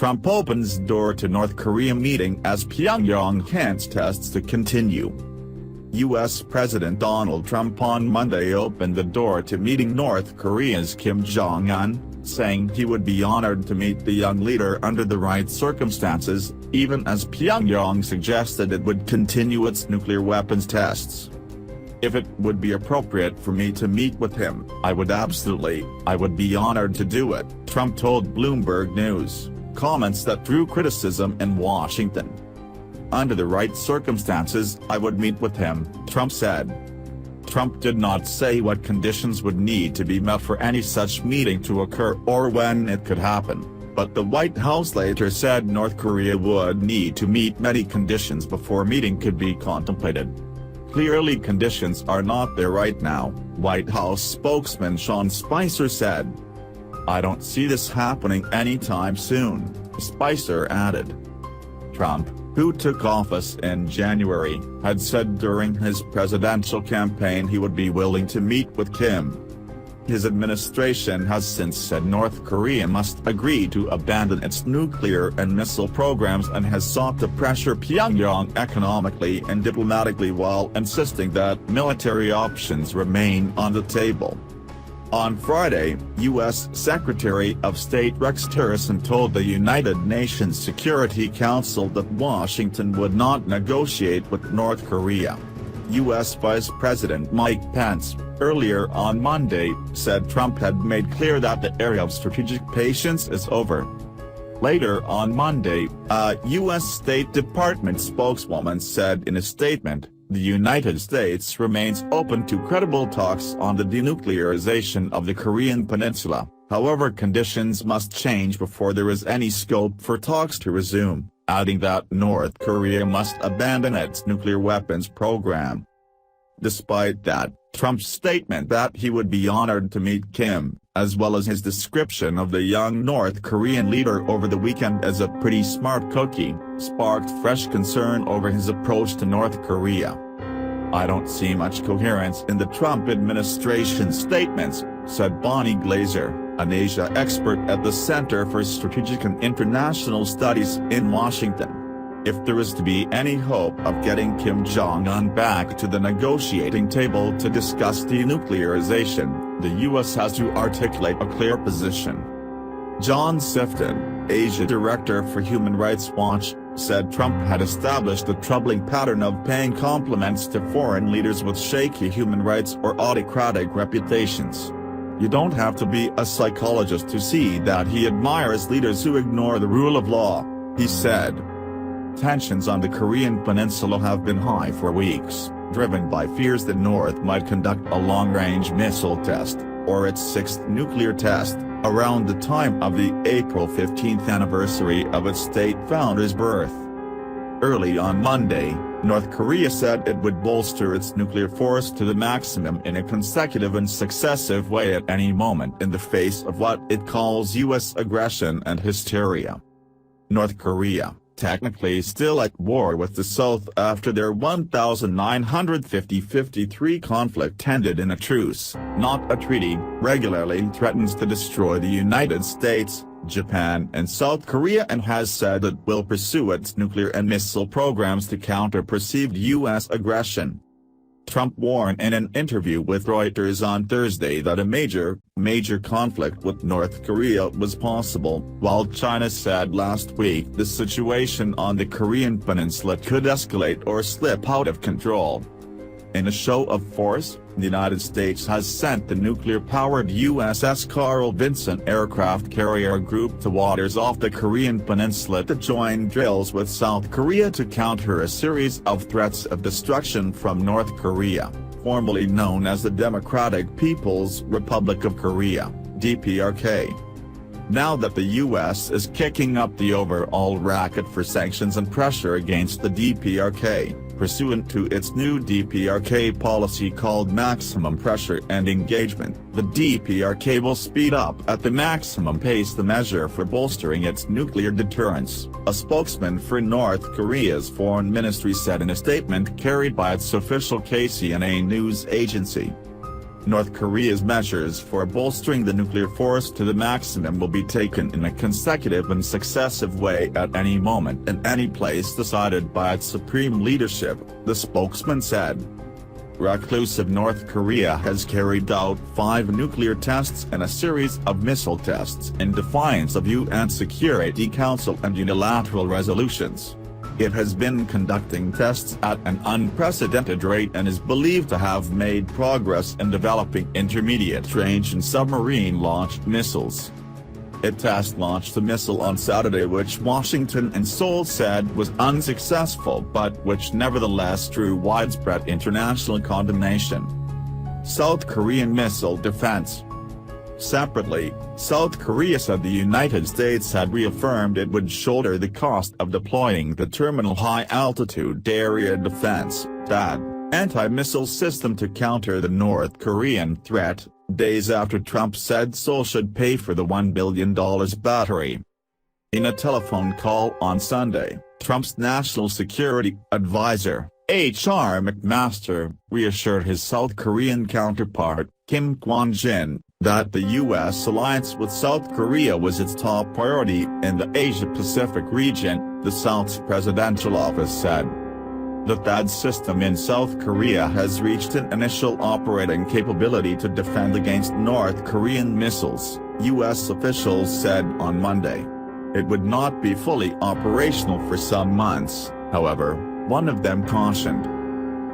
Trump opens door to North Korea meeting as Pyongyang hints tests to continue. U.S. President Donald Trump on Monday opened the door to meeting North Korea's Kim Jong-un, saying he would be honored to meet the young leader under the right circumstances, even as Pyongyang suggested it would continue its nuclear weapons tests. "If it would be appropriate for me to meet with him, I would be honored to do it," Trump told Bloomberg News, comments that drew criticism in Washington. "Under the right circumstances, I would meet with him," Trump said. Trump did not say what conditions would need to be met for any such meeting to occur or when it could happen, but the White House later said North Korea would need to meet many conditions before meeting could be contemplated. "Clearly conditions are not there right now," White House spokesman Sean Spicer said. "I don't see this happening anytime soon," Spicer added. Trump, who took office in January, had said during his presidential campaign he would be willing to meet with Kim. His administration has since said North Korea must agree to abandon its nuclear and missile programs and has sought to pressure Pyongyang economically and diplomatically while insisting that military options remain on the table. On Friday, U.S. Secretary of State Rex Tillerson told the United Nations Security Council that Washington would not negotiate with North Korea. U.S. Vice President Mike Pence, earlier on Monday, said Trump had made clear that the era of strategic patience is over. Later on Monday, a U.S. State Department spokeswoman said in a statement, "The United States remains open to credible talks on the denuclearization of the Korean peninsula, however conditions must change before there is any scope for talks to resume," adding that North Korea must abandon its nuclear weapons program. Despite that, Trump's statement that he would be honored to meet Kim, as well as his description of the young North Korean leader over the weekend as a pretty smart cookie, sparked fresh concern over his approach to North Korea. "I don't see much coherence in the Trump administration's statements," said Bonnie Glaser, an Asia expert at the Center for Strategic and International Studies in Washington. "If there is to be any hope of getting Kim Jong-un back to the negotiating table to discuss denuclearization, the U.S. has to articulate a clear position." John Sifton, Asia Director for Human Rights Watch, said Trump had established a troubling pattern of paying compliments to foreign leaders with shaky human rights or autocratic reputations. "You don't have to be a psychologist to see that he admires leaders who ignore the rule of law," he said. Tensions on the Korean peninsula have been high for weeks, driven by fears the North might conduct a long-range missile test, or its sixth nuclear test, around the time of the April 15th anniversary of its state founder's birth. Early on Monday, North Korea said it would bolster its nuclear force to the maximum in a consecutive and successive way at any moment in the face of what it calls U.S. aggression and hysteria. North Korea, technically still at war with the South after their 1950-53 conflict ended in a truce, not a treaty, regularly threatens to destroy the United States, Japan and South Korea and has said it will pursue its nuclear and missile programs to counter perceived U.S. aggression. Trump warned in an interview with Reuters on Thursday that a major conflict with North Korea was possible, while China said last week the situation on the Korean peninsula could escalate or slip out of control. In a show of force, the United States has sent the nuclear-powered USS Carl Vinson aircraft carrier group to waters off the Korean peninsula to join drills with South Korea to counter a series of threats of destruction from North Korea, formerly known as the Democratic People's Republic of Korea, DPRK. Now that the U.S. is kicking up the overall racket for sanctions and pressure against the DPRK, pursuant to its new DPRK policy called Maximum Pressure and Engagement, the DPRK will speed up at the maximum pace the measure for bolstering its nuclear deterrence, a spokesman for North Korea's foreign ministry said in a statement carried by its official KCNA news agency. North Korea's measures for bolstering the nuclear force to the maximum will be taken in a consecutive and successive way at any moment and any place decided by its supreme leadership, the spokesman said. Reclusive North Korea has carried out 5 nuclear tests and a series of missile tests in defiance of UN Security Council and unilateral resolutions. It has been conducting tests at an unprecedented rate and is believed to have made progress in developing intermediate-range and submarine-launched missiles. It test-launched a missile on Saturday which Washington and Seoul said was unsuccessful but which nevertheless drew widespread international condemnation. South Korean missile defense. Separately, South Korea said the United States had reaffirmed it would shoulder the cost of deploying the Terminal High Altitude Area Defense (THAAD) anti-missile system to counter the North Korean threat, days after Trump said Seoul should pay for the $1 billion battery. In a telephone call on Sunday, Trump's national security advisor, H.R. McMaster, reassured his South Korean counterpart, Kim Kwon-jin, that the U.S. alliance with South Korea was its top priority in the Asia-Pacific region, the South's presidential office said. The THAAD system in South Korea has reached an initial operating capability to defend against North Korean missiles, U.S. officials said on Monday. It would not be fully operational for some months, however, one of them cautioned.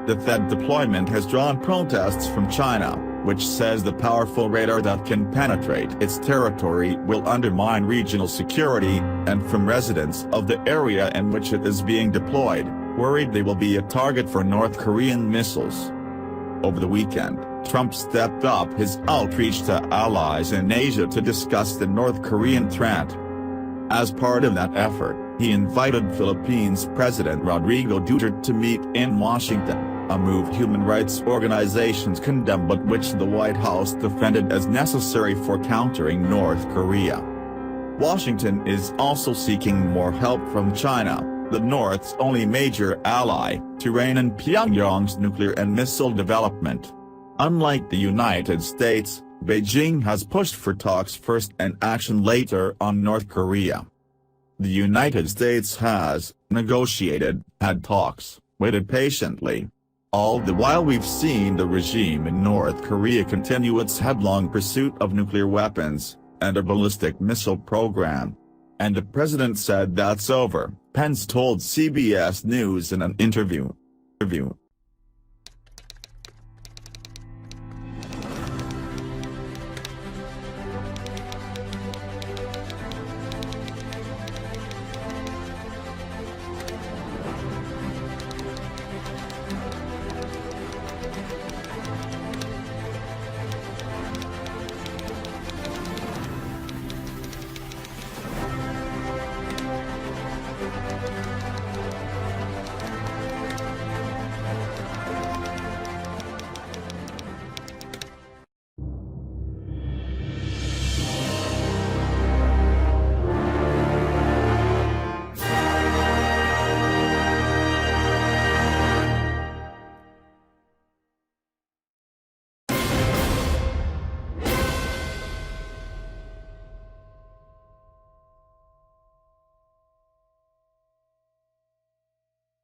The THAAD deployment has drawn protests from China, which says the powerful radar that can penetrate its territory will undermine regional security, and from residents of the area in which it is being deployed, worried they will be a target for North Korean missiles. Over the weekend, Trump stepped up his outreach to allies in Asia to discuss the North Korean threat. As part of that effort, he invited Philippines President Rodrigo Duterte to meet in Washington, a move human rights organizations condemn but which the White House defended as necessary for countering North Korea. Washington is also seeking more help from China, the North's only major ally, to rein in Pyongyang's nuclear and missile development. Unlike the United States, Beijing has pushed for talks first and action later on North Korea. The United States has negotiated, had talks, waited patiently. All the while we've seen the regime in North Korea continue its headlong pursuit of nuclear weapons, and a ballistic missile program. And the president said that's over, Pence told CBS News in an interview.